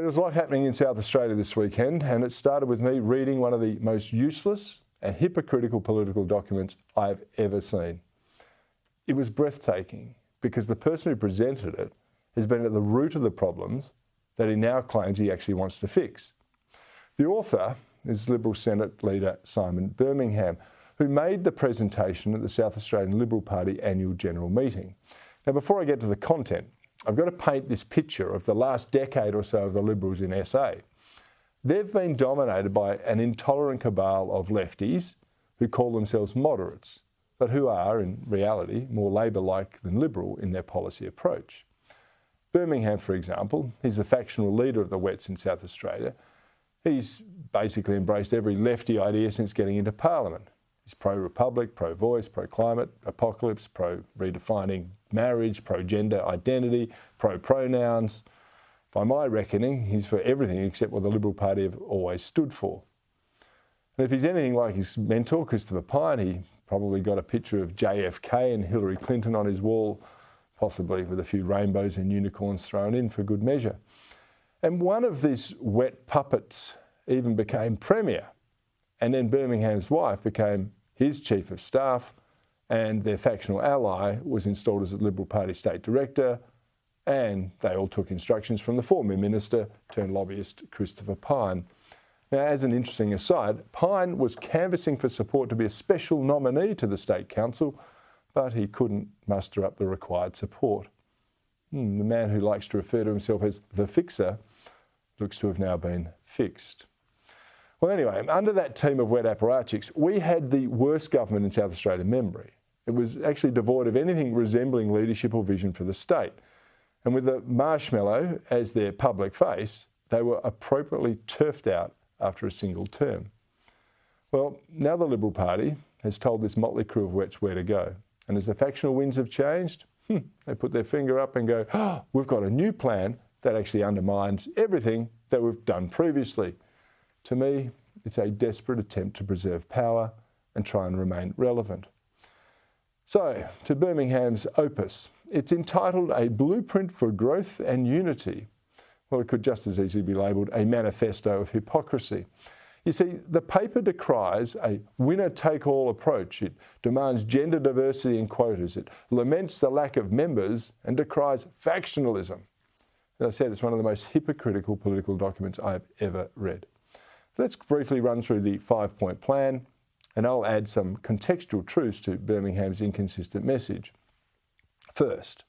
There was a lot happening in South Australia this weekend, and it started with me reading one of the most useless and hypocritical political documents I've ever seen. It was breathtaking because the person who presented it has been at the root of the problems that he now claims he actually wants to fix. The author is Liberal Senate leader Simon Birmingham, who made the presentation at the South Australian Liberal Party annual general meeting. Now, before I get to the content, I've got to paint this picture of the last decade or so of the Liberals in SA. They've been dominated by an intolerant cabal of lefties who call themselves moderates, but who are, in reality, more Labor-like than Liberal in their policy approach. Birmingham, for example, he's the factional leader of the Wets in South Australia. He's basically embraced every lefty idea since getting into Parliament. He's pro-republic, pro-voice, pro-climate, apocalypse, pro-redefining marriage, pro-gender identity, pro-pronouns. By my reckoning, he's for everything except what the Liberal Party have always stood for. And if he's anything like his mentor, Christopher Pyne, he probably got a picture of JFK and Hillary Clinton on his wall, possibly with a few rainbows and unicorns thrown in for good measure. And one of these wet puppets even became Premier. And then Birmingham's wife became his Chief of Staff, and their factional ally was installed as a Liberal Party State Director, and they all took instructions from the former Minister turned lobbyist Christopher Pyne. Now, as an interesting aside, Pyne was canvassing for support to be a special nominee to the State Council, but he couldn't muster up the required support. The man who likes to refer to himself as the fixer looks to have now been fixed. Well, anyway, under that team of wet apparatchiks, we had the worst government in South Australia in memory. It was actually devoid of anything resembling leadership or vision for the state. And with the marshmallow as their public face, they were appropriately turfed out after a single term. Well, now the Liberal Party has told this motley crew of wets where to go. And as the factional winds have changed, they put their finger up and go, oh, we've got a new plan that actually undermines everything that we've done previously. To me, it's a desperate attempt to preserve power and try and remain relevant. So, to Birmingham's opus, it's entitled A Blueprint for Growth and Unity. Well, it could just as easily be labelled a manifesto of hypocrisy. You see, the paper decries a winner-take-all approach. It demands gender diversity and quotas. It laments the lack of members and decries factionalism. As I said, it's one of the most hypocritical political documents I've ever read. Let's briefly run through the 5-point plan, and I'll add some contextual truths to Birmingham's inconsistent message. First,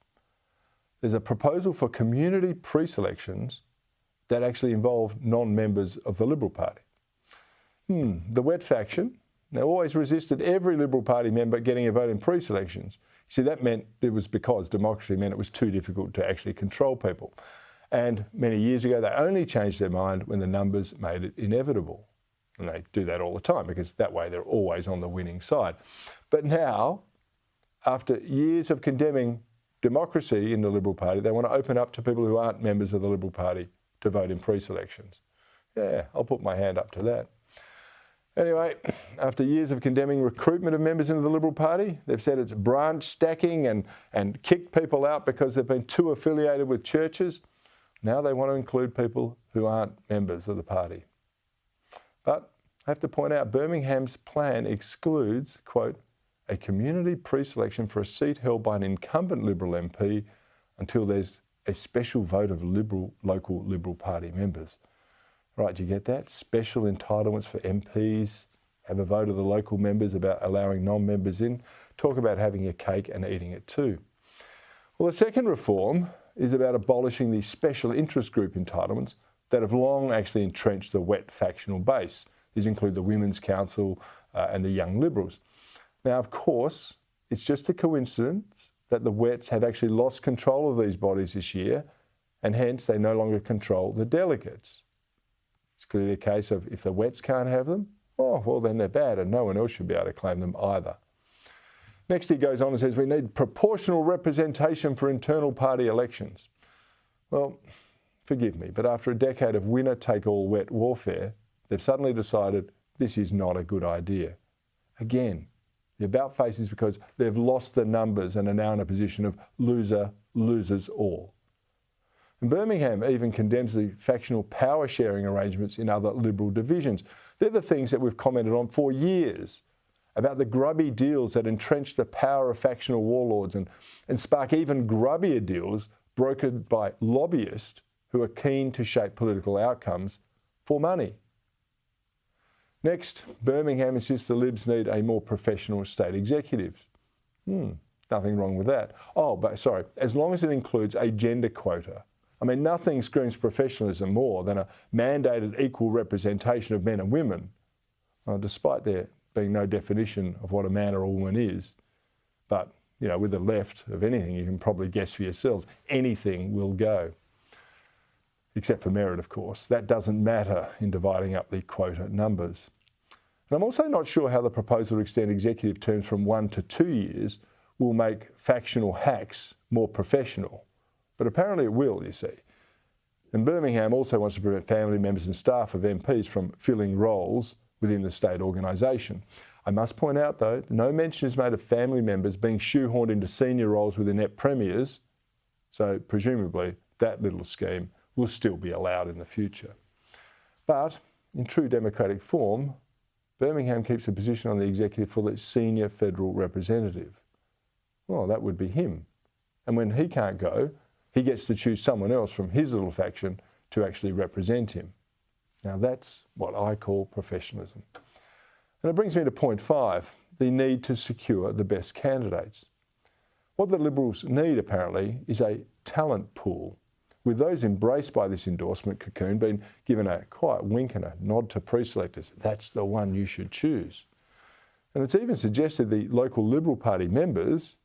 there's a proposal for community pre-selections that actually involve non-members of the Liberal Party. The Wet faction, they always resisted every Liberal Party member getting a vote in pre-selections. You see, that meant it was because democracy meant it was too difficult to actually control people. And many years ago, they only changed their mind when the numbers made it inevitable. And they do that all the time because that way they're always on the winning side. But now, after years of condemning democracy in the Liberal Party, they want to open up to people who aren't members of the Liberal Party to vote in pre-selections. Yeah, I'll put my hand up to that. Anyway, after years of condemning recruitment of members into the Liberal Party, they've said it's branch stacking and kicked people out because they've been too affiliated with churches. Now they want to include people who aren't members of the party. But I have to point out Birmingham's plan excludes, quote, a community pre-selection for a seat held by an incumbent Liberal MP until there's a special vote of local Liberal Party members. Right, do you get that? Special entitlements for MPs, have a vote of the local members about allowing non-members in. Talk about having your cake and eating it too. Well, the second reform is about abolishing the special interest group entitlements that have long actually entrenched the wet factional base. These include the Women's Council and the Young Liberals. Now, of course, it's just a coincidence that the Wets have actually lost control of these bodies this year, and hence they no longer control the delegates. It's clearly a case of if the Wets can't have them, oh, well, then they're bad and no one else should be able to claim them either. Next, he goes on and says we need proportional representation for internal party elections. Well, forgive me, but after a decade of winner-take-all wet warfare, they've suddenly decided this is not a good idea. Again, the about face is because they've lost the numbers and are now in a position of loser loses all. And Birmingham even condemns the factional power sharing arrangements in other Liberal divisions. They're the things that we've commented on for years, about the grubby deals that entrench the power of factional warlords and spark even grubbier deals brokered by lobbyists who are keen to shape political outcomes for money. Next, Birmingham insists the Libs need a more professional state executive. Nothing wrong with that. As long as it includes a gender quota. I mean, nothing screams professionalism more than a mandated equal representation of men and women, despite there being no definition of what a man or a woman is. But, with the left of anything, you can probably guess for yourselves, anything will go. Except for merit, of course. That doesn't matter in dividing up the quota numbers. And I'm also not sure how the proposal to extend executive terms from 1 to 2 years will make factional hacks more professional. But apparently it will, you see. And Birmingham also wants to prevent family members and staff of MPs from filling roles within the state organisation. I must point out, though, no mention is made of family members being shoehorned into senior roles with inept premiers, so presumably that little scheme will still be allowed in the future. But in true democratic form, Birmingham keeps a position on the executive for the senior federal representative. Well, that would be him. And when he can't go, he gets to choose someone else from his little faction to actually represent him. Now that's what I call professionalism. And it brings me to point 5, the need to secure the best candidates. What the Liberals need, apparently, is a talent pool, with those embraced by this endorsement cocoon being given a quiet wink and a nod to pre-selectors. That's the one you should choose. And it's even suggested the local Liberal Party members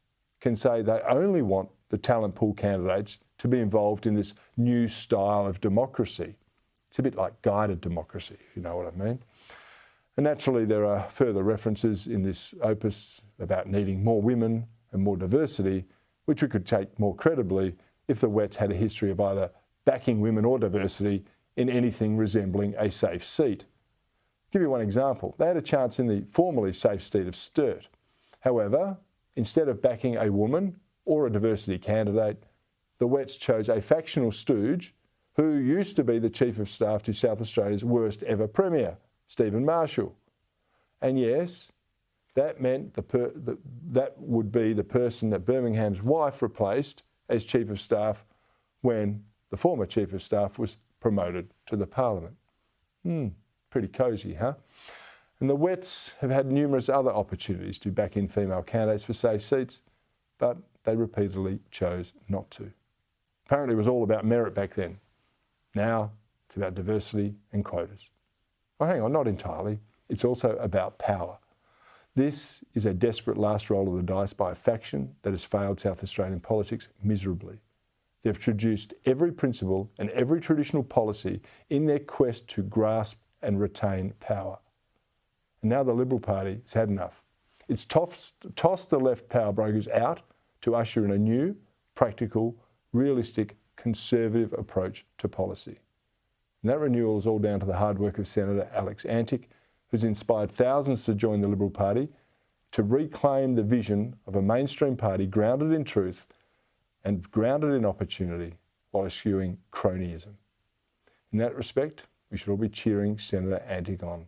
can say they only want the talent pool candidates to be involved in this new style of democracy. It's a bit like guided democracy, if you know what I mean. And naturally, there are further references in this opus about needing more women and more diversity, which we could take more credibly if the Wets had a history of either backing women or diversity in anything resembling a safe seat. I'll give you one example. They had a chance in the formerly safe seat of Sturt. However, instead of backing a woman or a diversity candidate, the Wets chose a factional stooge who used to be the Chief of Staff to South Australia's worst ever Premier, Stephen Marshall. And yes, that meant that would be the person that Birmingham's wife replaced as Chief of Staff when the former Chief of Staff was promoted to the Parliament. Pretty cosy, huh? And the Wets have had numerous other opportunities to back in female candidates for safe seats, but they repeatedly chose not to. Apparently it was all about merit back then. Now it's about diversity and quotas. Well, hang on, not entirely. It's also about power. This is a desperate last roll of the dice by a faction that has failed South Australian politics miserably. They've traduced every principle and every traditional policy in their quest to grasp and retain power. And now the Liberal Party has had enough. It's tossed the left power brokers out to usher in a new, practical, realistic, conservative approach to policy. And that renewal is all down to the hard work of Senator Alex Antic, who's inspired thousands to join the Liberal Party to reclaim the vision of a mainstream party grounded in truth and grounded in opportunity while eschewing cronyism. In that respect, we should all be cheering Senator Antic on.